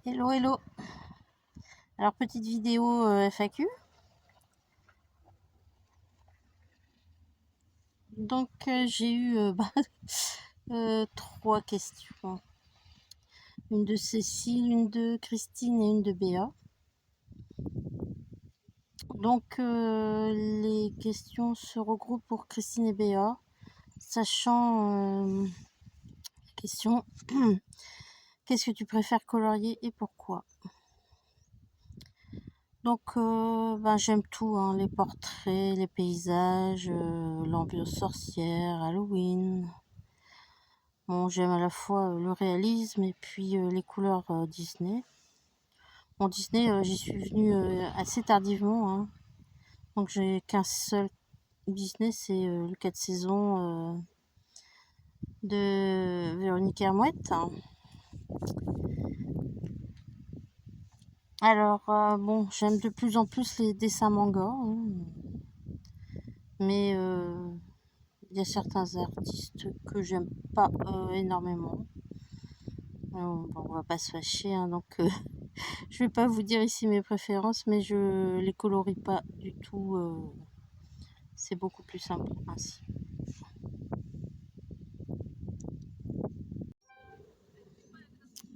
Hello, hello. Alors, petite vidéo FAQ. Donc, j'ai eu 3 questions. Une de Cécile, une de Christine et une de Béa. Donc, les questions se regroupent pour Christine et Béa, sachant la question qu'est-ce que tu préfères colorier et pourquoi? Donc, j'aime tout, hein, les portraits, les paysages, l'ambiance sorcière, Halloween. Bon, j'aime à la fois le réalisme et puis les couleurs Disney. Bon, Disney, j'y suis venue assez tardivement, hein. Donc, j'ai qu'un seul Disney, c'est le 4 saisons de Véronique Hermouette. Alors, bon, j'aime de plus en plus les dessins manga, hein. Mais il y a certains artistes que j'aime pas énormément. Bon, on va pas se fâcher, hein, donc je vais pas vous dire ici mes préférences, mais je les colorie pas du tout. C'est beaucoup plus simple ainsi.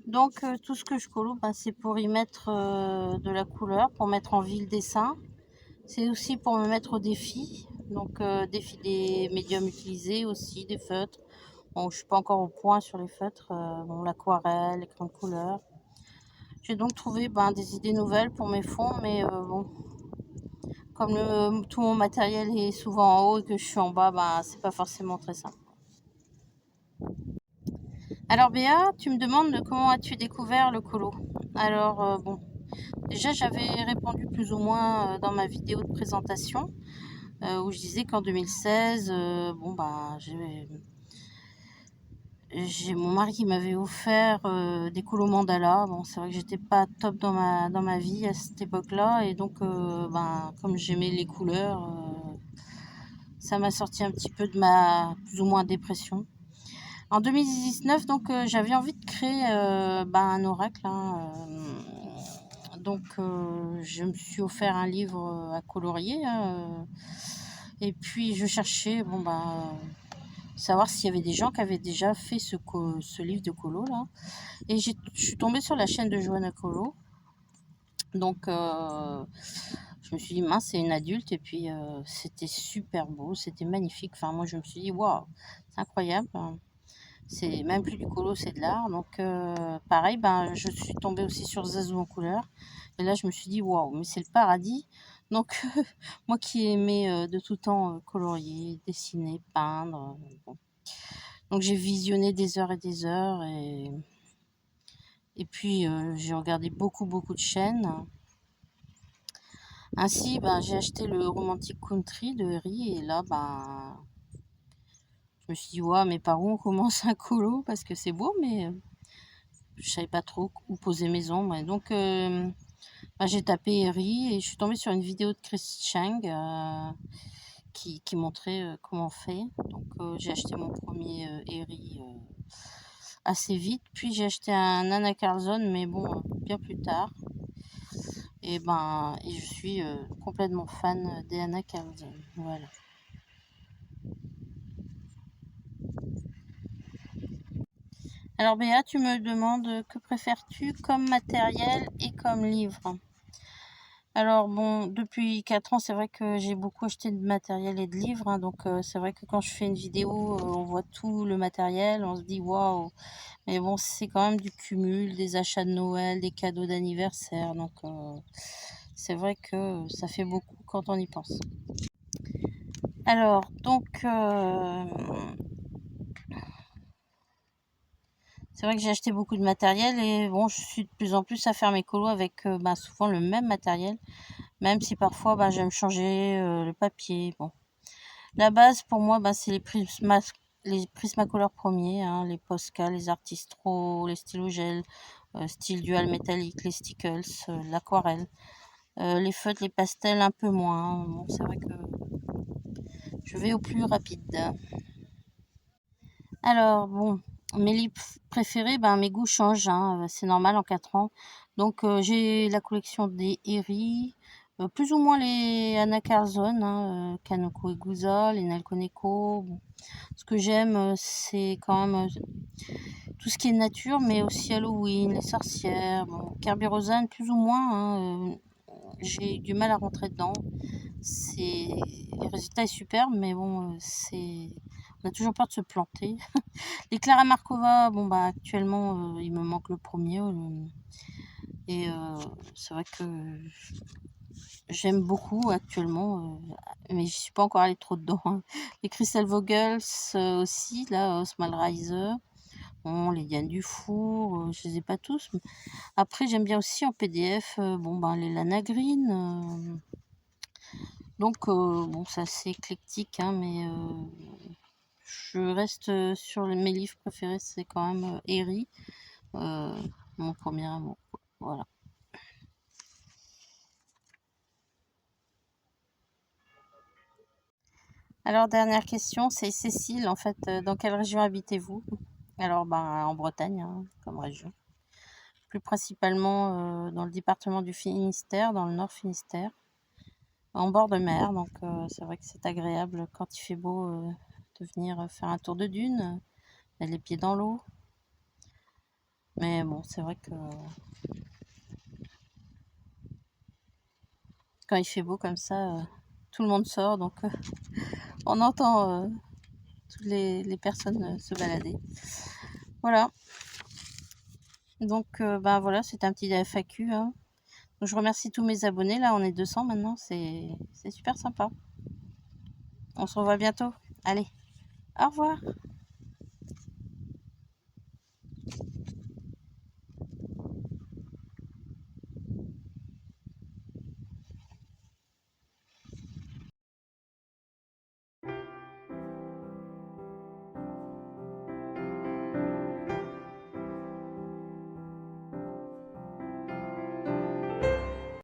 Donc tout ce que je colore, c'est pour y mettre de la couleur, pour mettre en vie le dessin. C'est aussi pour me mettre au défi. Donc défi des médiums utilisés aussi, des feutres. Bon, je suis pas encore au point sur les feutres. Bon, l'aquarelle, les crayons de couleur. J'ai donc trouvé des idées nouvelles pour mes fonds, mais bon, comme tout mon matériel est souvent en haut et que je suis en bas, c'est pas forcément très simple. Alors Béa, tu me demandes comment as-tu découvert le colo? Alors bon, déjà j'avais répondu plus ou moins dans ma vidéo de présentation où je disais qu'en 2016, j'ai mon mari qui m'avait offert des colos mandala. Bon, c'est vrai que j'étais pas top dans ma vie à cette époque-là et donc comme j'aimais les couleurs, ça m'a sorti un petit peu de ma plus ou moins dépression. En 2019, donc j'avais envie de créer un oracle, hein, donc je me suis offert un livre à colorier, hein, et puis je cherchais savoir s'il y avait des gens qui avaient déjà fait ce livre de colo là. Et je suis tombée sur la chaîne de Joanna Colo. Donc je me suis dit mince, c'est une adulte, et puis c'était super beau, c'était magnifique. Enfin moi je me suis dit waouh, c'est incroyable. C'est même plus du colo, c'est de l'art. Donc pareil, je suis tombée aussi sur Zazou en couleur. Et là, je me suis dit, waouh, mais c'est le paradis. Donc moi qui aimais de tout temps colorier, dessiner, peindre. Bon. Donc j'ai visionné des heures et des heures. Et puis j'ai regardé beaucoup de chaînes. Ainsi, j'ai acheté le Romantic Country de Harry. Et là, je me suis dit, waouh, mais par où on commence un colo? Parce que c'est beau, mais je savais pas trop où poser mes ombres. Et donc, j'ai tapé Eri et je suis tombée sur une vidéo de Chris Chang qui montrait comment on fait. Donc, j'ai acheté mon premier Eri assez vite. Puis, j'ai acheté un Anna Carlson, mais bon, bien plus tard. Et je suis complètement fan des Anna Carlson. Voilà. Alors Béa, tu me demandes que préfères-tu comme matériel et comme livre? Alors bon, depuis 4 ans, c'est vrai que j'ai beaucoup acheté de matériel et de livres, hein, donc c'est vrai que quand je fais une vidéo, on voit tout le matériel, on se dit waouh, mais bon, c'est quand même du cumul, des achats de Noël, des cadeaux d'anniversaire, donc c'est vrai que ça fait beaucoup quand on y pense. Alors, donc, c'est vrai que j'ai acheté beaucoup de matériel et bon, je suis de plus en plus à faire mes colos avec souvent le même matériel, même si parfois j'aime changer le papier. Bon, la base pour moi, c'est les Prismacolor premiers, hein, les Posca, les Artistro, les stylos gel, style dual métallique, les Stickles, l'aquarelle, les feutres, les pastels un peu moins. Bon, c'est vrai que je vais au plus rapide. Alors bon. Mes livres préférés, ben, mes goûts changent, hein, c'est normal en 4 ans. Donc j'ai la collection des Eri, plus ou moins les Anna Carlson, hein, Kanoko Egusa, les Nel Koneko. Bon. Ce que j'aime, c'est quand même tout ce qui est nature, mais aussi Halloween, les sorcières, bon, Kerby Rosen, plus ou moins. Hein, j'ai eu du mal à rentrer dedans. Le résultat est superbe, mais bon, on a toujours peur de se planter. Les Clara Markova, bon bah actuellement il me manque le premier et c'est vrai que j'aime beaucoup actuellement, mais je suis pas encore allée trop dedans. Hein. Les Crystal Vogels aussi, là, Small Riser, bon, les Diane Dufour, je les ai pas tous. Après j'aime bien aussi en PDF, bon ben les Lana Green. Donc bon, c'est assez éclectique, hein, mais je reste sur mes livres préférés, c'est quand même Eri. Mon premier amour. Voilà. Alors, dernière question, c'est Cécile. En fait, dans quelle région habitez-vous? Alors, ben, en Bretagne, hein, comme région. Plus principalement dans le département du Finistère, dans le Nord Finistère, en bord de mer. Donc, c'est vrai que c'est agréable quand il fait beau de venir faire un tour de dune, mettre les pieds dans l'eau. Mais bon, c'est vrai que quand il fait beau comme ça, tout le monde sort. Donc, on entend toutes les personnes se balader. Voilà. Donc, ben voilà, c'est un petit FAQ. Hein. Donc, je remercie tous mes abonnés. Là, on est 200 maintenant. C'est super sympa. On se revoit bientôt. Allez, au revoir.